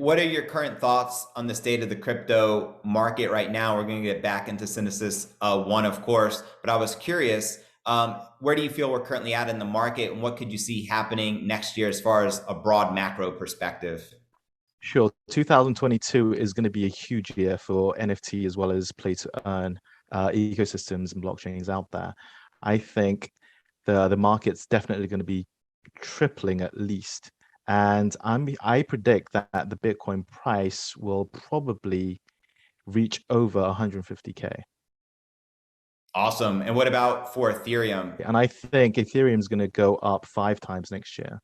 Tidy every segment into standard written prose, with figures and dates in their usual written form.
what are your current thoughts on the state of the crypto market right now? We're going to get back into Synesis One, of course, but I was curious, where do you feel we're currently at in the market, and what could you see happening next year as far as a broad macro perspective? Sure. 2022 is going to be a huge year for NFT as well as play to earn ecosystems and blockchains out there. I think the market's definitely going to be tripling at least. And I predict that the Bitcoin price will probably reach over 150K. Awesome. And what about for Ethereum? And I think Ethereum is going to go up 5 times next year.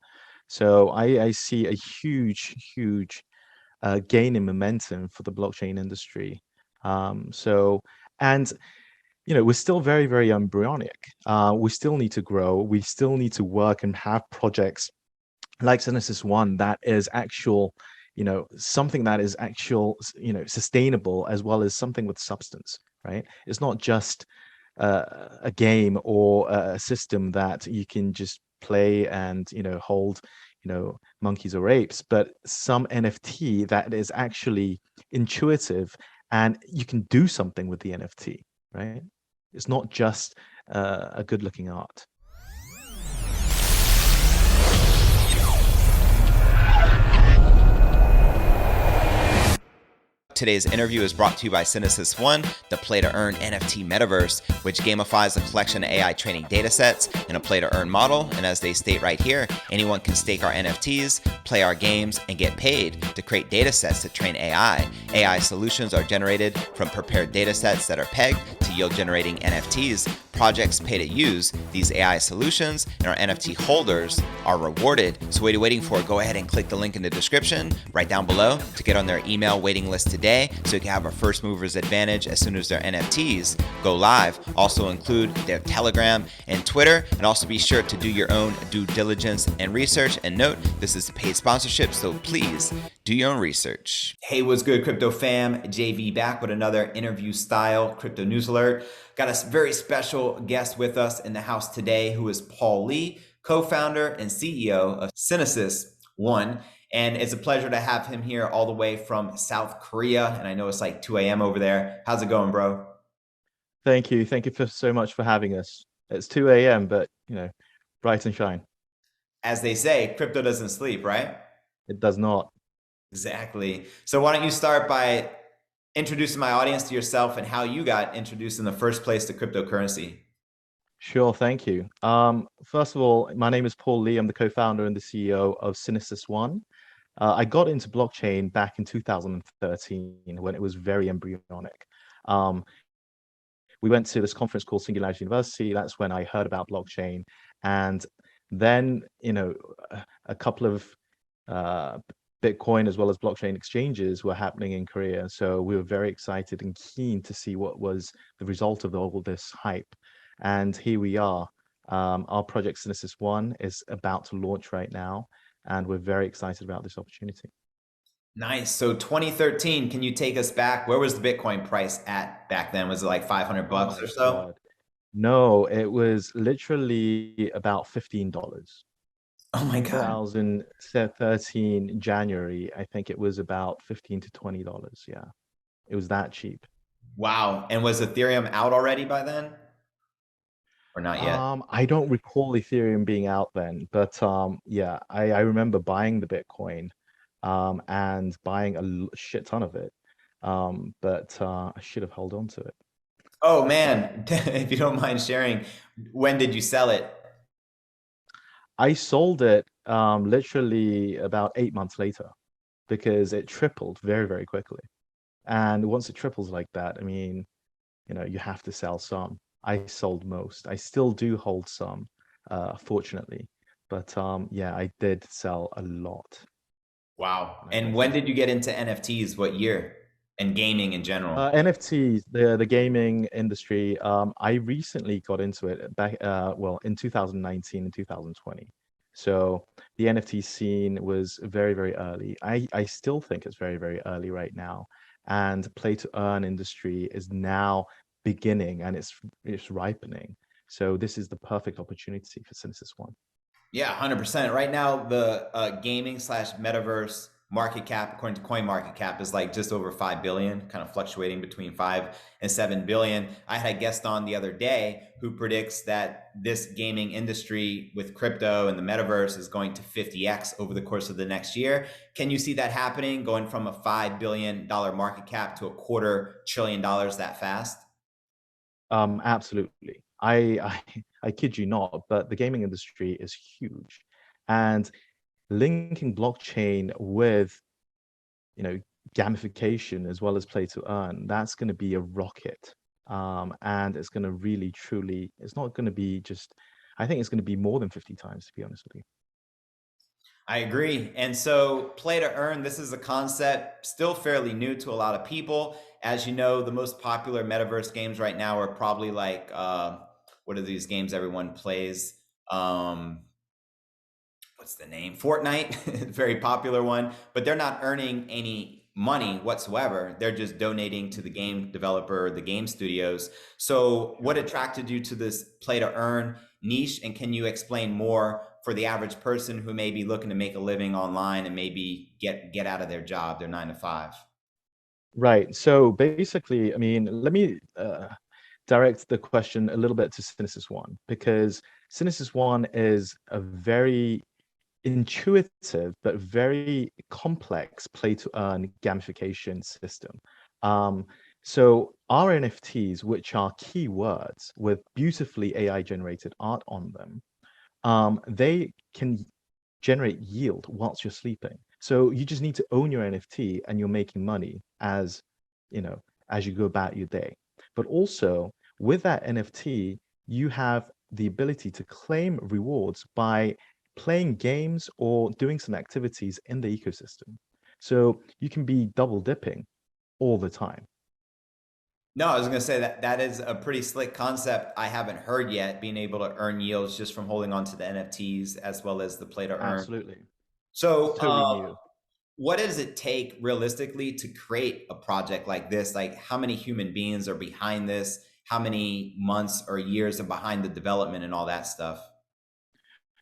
So I see a huge gain in momentum for the blockchain industry. So, and we're still very embryonic. We still need to grow. We still need to work and have projects like Synesis One that is actual, something that is actual, sustainable as well as something with substance, right? It's not just a game or a system that you can just play and hold monkeys or apes, but some NFT that is actually intuitive and you can do something with the NFT, right? It's not just a good looking art. Today's interview is brought to you by Synesis One, the play-to-earn NFT Metaverse, which gamifies a collection of AI training datasets in a play-to-earn model. And as they state right here, anyone can stake our NFTs, play our games, and get paid to create datasets to train AI. AI solutions are generated from prepared datasets that are pegged to yield-generating NFTs. Projects pay to use these AI solutions, and our NFT holders are rewarded. So what are you waiting for? Go ahead and click the link in the description right down below to get on their email waiting list today, so you can have a first mover's advantage as soon as their NFTs go live. Also include their Telegram and Twitter, and also be sure to do your own due diligence and research. And note, this is a paid sponsorship, so please do your own research. Hey, what's good, crypto fam? JV back with another interview style crypto news alert. Got a very special guest with us in the house today, who is Paul Lee, co-founder and CEO of Synesis One. And it's a pleasure to have him here all the way from South Korea. And I know it's like 2 a.m. over there. How's it going, bro? Thank you. Thank you so much for having us. It's 2 a.m., but bright and shine. As they say, crypto doesn't sleep, right? It does not. Exactly. So why don't you start by introducing my audience to yourself and how you got introduced in the first place to cryptocurrency? Sure, thank you. First of all, my name is Paul Lee. I'm the co-founder and the CEO of Synesis One. I got into blockchain back in 2013 when it was very embryonic. We went to this conference called Singularity University. That's when I heard about blockchain. And then, a couple of Bitcoin as well as blockchain exchanges were happening in Korea. So we were very excited and keen to see what was the result of all this hype. And here we are. Our project Synesis One is about to launch right now, and we're very excited about this opportunity. Nice. So 2013, can you take us back? Where was the Bitcoin price at back then? Was it like 500 Oh bucks my or so? God. No, it was literally about $15. Oh my God. 2013 January, I think it was about $15 to $20. Yeah, it was that cheap. Wow. And was Ethereum out already by then? Or not yet? I don't recall Ethereum being out then, but yeah, I remember buying the Bitcoin, and buying a shit ton of it. But I should have held on to it. Oh man, if you don't mind sharing, when did you sell it? I sold it literally about 8 months later because it tripled very quickly. And once it triples like that, I mean, you have to sell some. I sold most. I still do hold some, fortunately. But yeah, I did sell a lot Wow. when I And purchased when it. did you get into NFTs? What year? And gaming in general? NFTs, the gaming industry, I recently got into it back, well, in 2019 and 2020. So the NFT scene was very early. I still think it's very early right now. And play to earn industry is now beginning and it's ripening. So this is the perfect opportunity for Synesis One. Yeah, 100%. Right now, the gaming slash metaverse market cap, according to coin market cap, is like just over 5 billion, kind of fluctuating between 5 and 7 billion. I had a guest on the other day who predicts that this gaming industry with crypto and the metaverse is going to 50x over the course of the next year. Can you see that happening, going from a $5 billion market cap to $250 billion that fast? Absolutely. I kid you not, but the gaming industry is huge, and linking blockchain with, you know, gamification as well as play to earn, that's going to be a rocket. And it's going to really, truly, it's not going to be just, I think it's going to be more than 50 times, to be honest with you. I agree. And so, play to earn, this is a concept still fairly new to a lot of people. As you know, the most popular metaverse games right now are probably like, what are these games everyone plays? Um, what's the name? Fortnite, very popular one, but they're not earning any money whatsoever. They're just donating to the game developer, the game studios. So, what Sure. attracted you to this play to earn niche? And can you explain more for the average person who may be looking to make a living online and maybe get out of their job, their 9 to 5? Right. So basically, I mean, let me direct the question a little bit to Synesis One, because Synesis One is a very intuitive but very complex play to earn gamification system. Um, so our NFTs, which are keywords with beautifully AI generated art on them, they can generate yield whilst you're sleeping. So you just need to own your NFT and you're making money as, you know, as you go about your day. But also with that NFT, you have the ability to claim rewards by playing games or doing some activities in the ecosystem. So you can be double dipping all the time. No, I was going to say that that is a pretty slick concept I haven't heard yet, being able to earn yields just from holding on to the NFTs as well as the play to earn. Absolutely. It's So, totally new. what does it take realistically to create a project like this? Like, how many human beings are behind this? How many months or years are behind the development and all that stuff?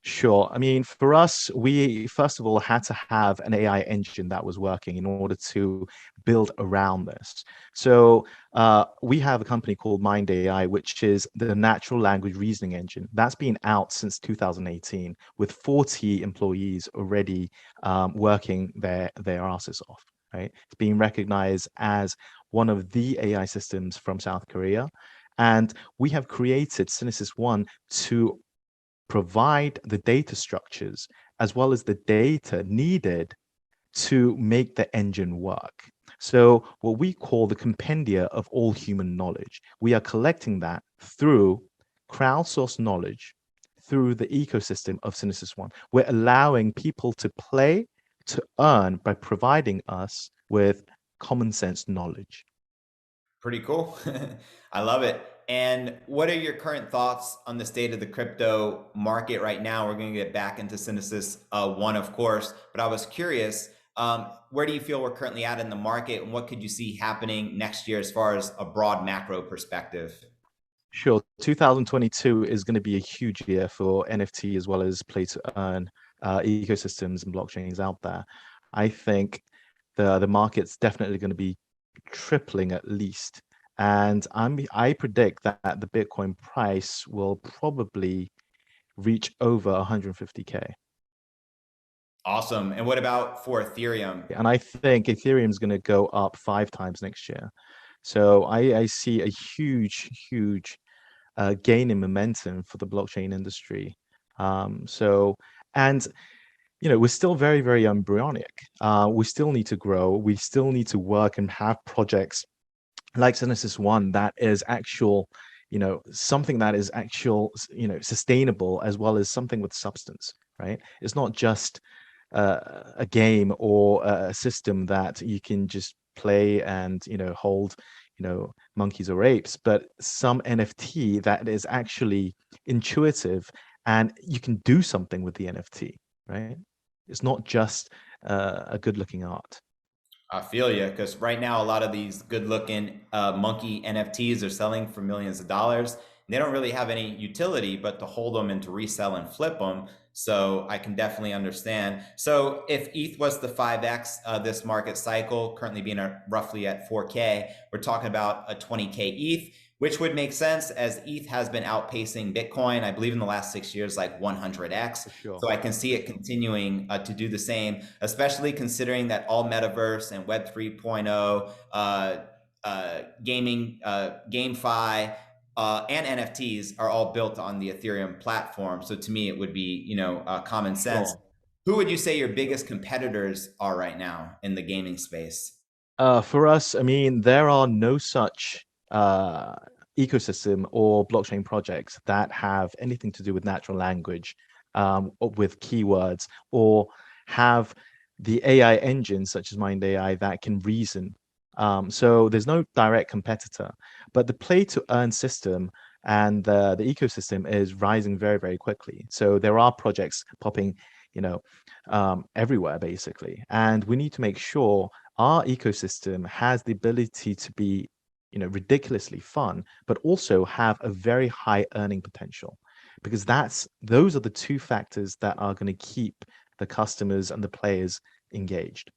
Sure. I mean, for us, we first of all had to have an AI engine that was working in order to build around this. So we have a company called Mind AI, which is the natural language reasoning engine. That's been out since 2018 with 40 employees already working their asses off, right? It's being recognized as one of the AI systems from South Korea. And we have created Synesis One to provide the data structures as well as the data needed to make the engine work. So, what we call the compendia of all human knowledge, we are collecting that through crowdsourced knowledge through the ecosystem of Synesis One. We're allowing people to play to earn by providing us with common sense knowledge. Pretty cool. I love it. And what are your current thoughts on the state of the crypto market right now? We're going to get back into Synesis One, of course, but I was curious, where do you feel we're currently at in the market, and what could you see happening next year as far as a broad macro perspective? Sure. 2022 is going to be a huge year for NFT as well as play to earn ecosystems and blockchains out there. I think the market's definitely going to be tripling at least. And I predict that the Bitcoin price will probably reach over 150K. Awesome. And what about for Ethereum? And I think Ethereum is going to go up 5 times next year. So I see a huge gain in momentum for the blockchain industry. So, and we're still very embryonic. We still need to grow. We still need to work and have projects like Synesis One that is actual, something that is actual, sustainable as well as something with substance, right? It's not just a game or a system that you can just play and hold monkeys or apes, but some NFT that is actually intuitive and you can do something with the NFT, right? It's not just a good looking art. I feel you, because right now a lot of these good-looking monkey NFTs are selling for millions of dollars. They don't really have any utility but to hold them and to resell and flip them. So I can definitely understand. So if ETH was the 5x this market cycle, currently being roughly at 4K, we're talking about a 20K ETH, which would make sense as ETH has been outpacing Bitcoin, I believe in the last 6 years, like 100x. For sure. So I can see For it sure. continuing to do the same, especially considering that all metaverse and Web 3.0, gaming, GameFi, and NFTs are all built on the Ethereum platform. So to me, it would be, common sense. Sure. Who would you say your Sure. biggest competitors are right now in the gaming space? For us, I mean, there are no such ecosystem or blockchain projects that have anything to do with natural language, or with keywords, or have the AI engines such as Mind AI that can reason. So there's no direct competitor, but the play to earn system and the ecosystem is rising very, very quickly. So there are projects popping, you know, everywhere basically, and we need to make sure our ecosystem has the ability to be, ridiculously fun, but also have a very high earning potential, because those are the two factors that are going to keep the customers and the players engaged.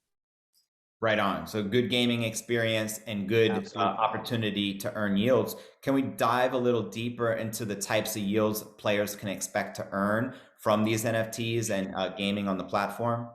Right on. So good gaming experience and good Absolutely. opportunity to earn yields. Can we dive a little deeper into the types of yields players can expect to earn from these NFTs and gaming on the platform?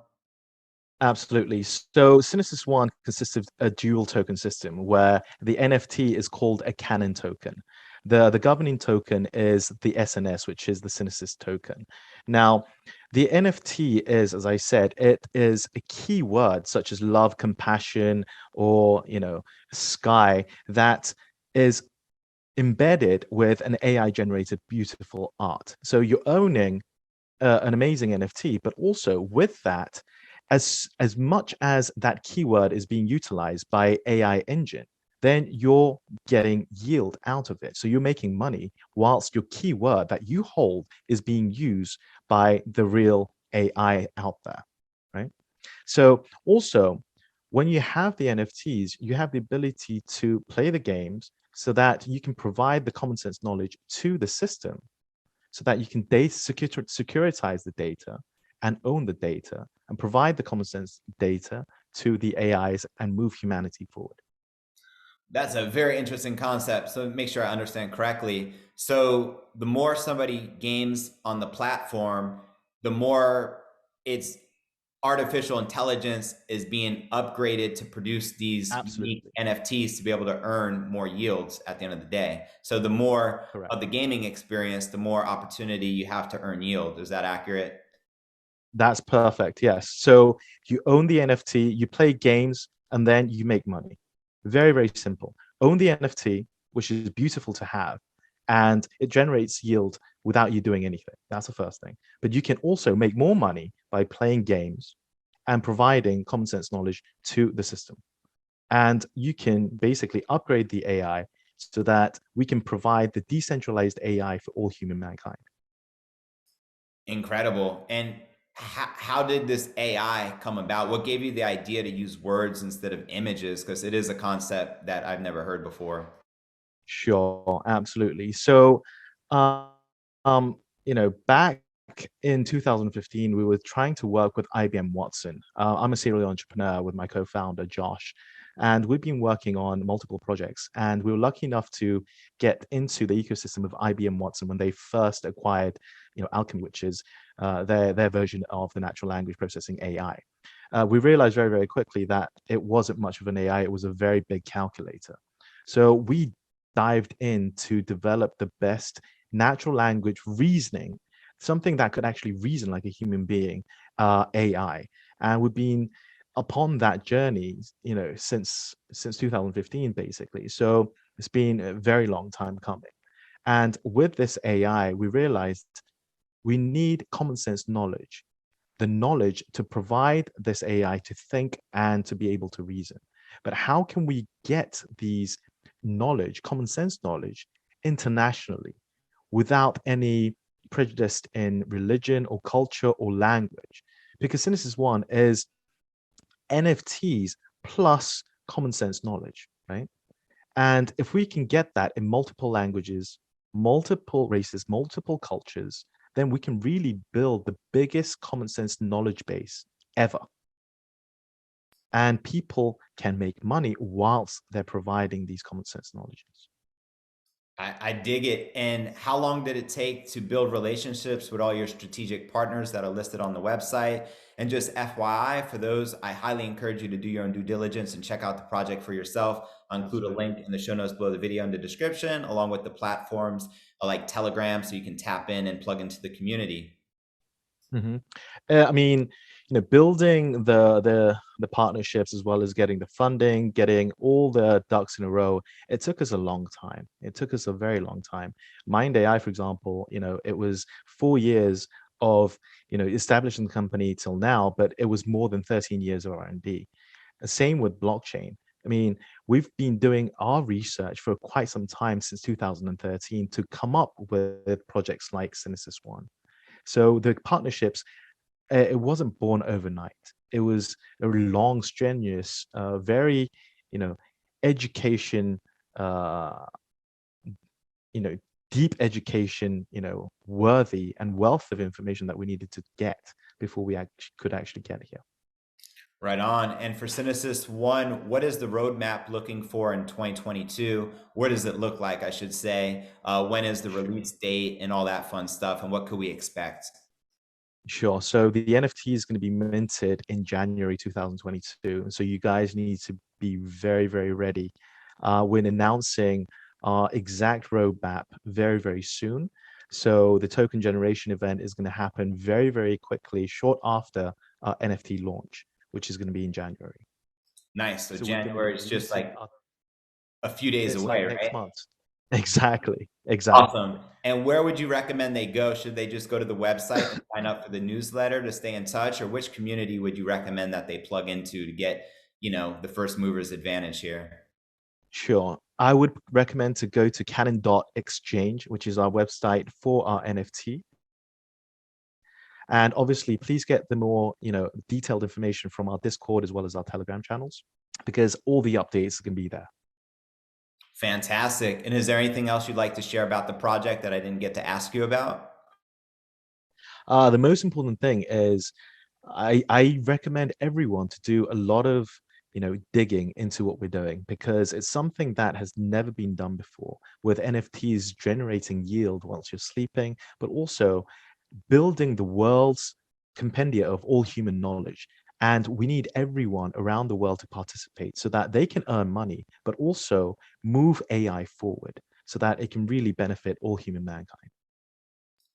Absolutely. So Synesis One consists of a dual token system where the NFT is called a canon token. The governing token is the SNS, which is the Synesis token. Now, the NFT is, as I said, it is a keyword such as love, compassion, or sky that is embedded with an AI generated beautiful art. So you're owning an amazing NFT, but also with that, as much as that keyword is being utilized by AI engine, then you're getting yield out of it. So you're making money whilst your keyword that you hold is being used by the real AI out there, right? So also, when you have the NFTs, you have the ability to play the games so that you can provide the common sense knowledge to the system so that you can securitize the data and own the data and provide the common sense data to the AIs and move humanity forward. That's a very interesting concept. So make sure I understand correctly. So the more somebody games on the platform, the more it's artificial intelligence is being upgraded to produce these unique Absolutely. NFTs to be able to earn more yields at the end of the day. So the more Correct. of the gaming experience, the more opportunity you have to earn yield. Is that accurate? That's perfect. Yes. So you own the NFT, you play games, and then you make money. Very, very simple. Own the NFT, which is beautiful to have, and it generates yield without you doing anything. That's the first thing. But you can also make more money by playing games and providing common sense knowledge to the system. And you can basically upgrade the AI so that we can provide the decentralized AI for all human mankind. Incredible. And how did this AI come about? What gave you the idea to use words instead of images? Because it is a concept that I've never heard before. Sure, absolutely. So, um, back in 2015, we were trying to work with IBM Watson. I'm a serial entrepreneur with my co-founder Josh, and we've been working on multiple projects. And we were lucky enough to get into the ecosystem of IBM Watson when they first acquired, Alchemy, which is their version of the natural language processing AI. We realized very, very quickly that it wasn't much of an AI; it was a very big calculator. So we dived in to develop the best natural language reasoning, something that could actually reason like a human being, AI. And we've been upon that journey, since 2015, basically. So it's been a very long time coming. And with this AI, we realized we need common sense knowledge, the knowledge to provide this AI to think and to be able to reason. But how can we get these knowledge, common sense knowledge, internationally without any prejudice in religion or culture or language? Because Synesis One is NFTs plus common sense knowledge, right? And if we can get that in multiple languages, multiple races, multiple cultures, then we can really build the biggest common sense knowledge base ever. And people can make money whilst they're providing these common sense knowledges. I dig it. And how long did it take to build relationships with all your strategic partners that are listed on the website? And just FYI, for those, I highly encourage you to do your own due diligence and check out the project for yourself. I'll include a link in the show notes below the video in the description, along with the platforms like Telegram, so you can tap in and plug into the community. Hmm. I mean, building the partnerships as well as getting the funding, getting all the ducks in a row, it took us a long time. It took us a very long time. Mind AI, for example, it was 4 years of establishing the company till now, but it was more than 13 years of R&D. Same with blockchain. I mean, we've been doing our research for quite some time since 2013 to come up with projects like Synesis One. So the partnerships, it wasn't born overnight. It was a long, strenuous, very, you know, education, uh, you know, deep education, worthy and wealth of information that we needed to get before we could actually get here. Right on. And for Synesis One, what is the roadmap looking for in 2022? Where does it look like, I should say? When is the release date and all that fun stuff? And what could we expect? Sure. So the NFT is going to be minted in January 2022. So you guys need to be very, very ready. We're announcing our exact roadmap very, very soon. So the token generation event is going to happen very, very quickly, short after our NFT launch, which is going to be in January. Nice. So So we're going to be January is just releasing like a few days it's like away, next right? month. Exactly. Exactly. Awesome. And where would you recommend they go? Should they just go to the website and sign up for the newsletter to stay in touch? Or which community would you recommend that they plug into to get, the first movers advantage here? Sure. I would recommend to go to Canon.exchange, which is our website for our NFT. And obviously, please get the more, detailed information from our Discord as well as our Telegram channels, because all the updates can be there. Fantastic. And is there anything else you'd like to share about the project that I didn't get to ask you about? The most important thing is I recommend everyone to do a lot of digging into what we're doing because it's something that has never been done before with NFTs generating yield whilst you're sleeping, but also building the world's compendia of all human knowledge. And we need everyone around the world to participate so that they can earn money, but also move AI forward so that it can really benefit all human mankind.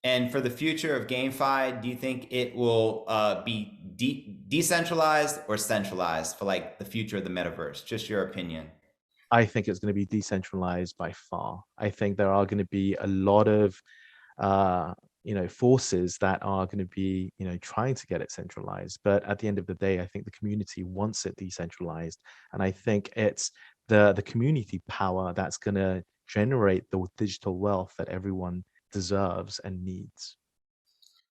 And for the future of GameFi, do you think it will be decentralized or centralized for like the future of the metaverse? Just your opinion. I think it's going to be decentralized by far. I think there are going to be a lot of forces that are going to be trying to get it centralized. But at the end of the day, I think the community wants it decentralized, and I think it's the community power that's going to generate the digital wealth that everyone deserves and needs.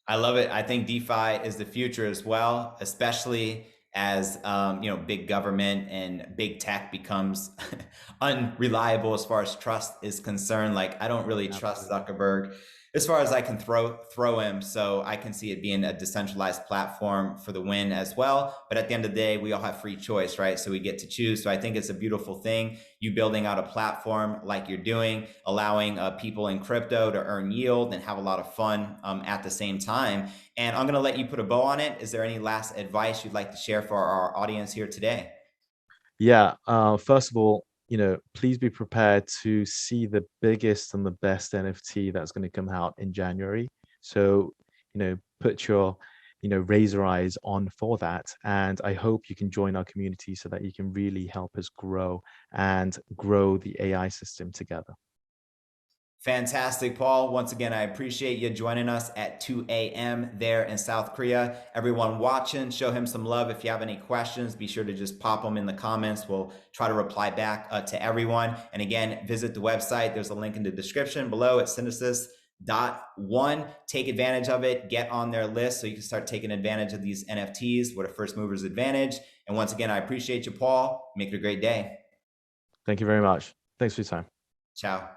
I love it. I think DeFi is the future as well, especially as big government and big tech becomes unreliable as far as trust is concerned. Like I don't really trust Absolutely. Zuckerberg as far as I can throw him. So I can see it being a decentralized platform for the win as well. But at the end of the day, we all have free choice, right? So we get to choose. So I think it's a beautiful thing. You building out a platform like you're doing, allowing people in crypto to earn yield and have a lot of fun at the same time. And I'm going to let you put a bow on it. Is there any last advice you'd like to share for our audience here today? Yeah. First of all, please be prepared to see the biggest and the best NFT that's going to come out in January. So, put your, razor eyes on for that. And I hope you can join our community so that you can really help us grow and grow the AI system together. Fantastic, Paul. Once again, I appreciate you joining us at 2 a.m. there in South Korea. Everyone watching, show him some love. If you have any questions, be sure to just pop them in the comments. We'll try to reply back to everyone. And again, visit the website. There's a link in the description below at Synesis.one. Take advantage of it. Get on their list so you can start taking advantage of these NFTs. What a first mover's advantage. And once again, I appreciate you, Paul. Make it a great day. Thank you very much. Thanks for your time. Ciao.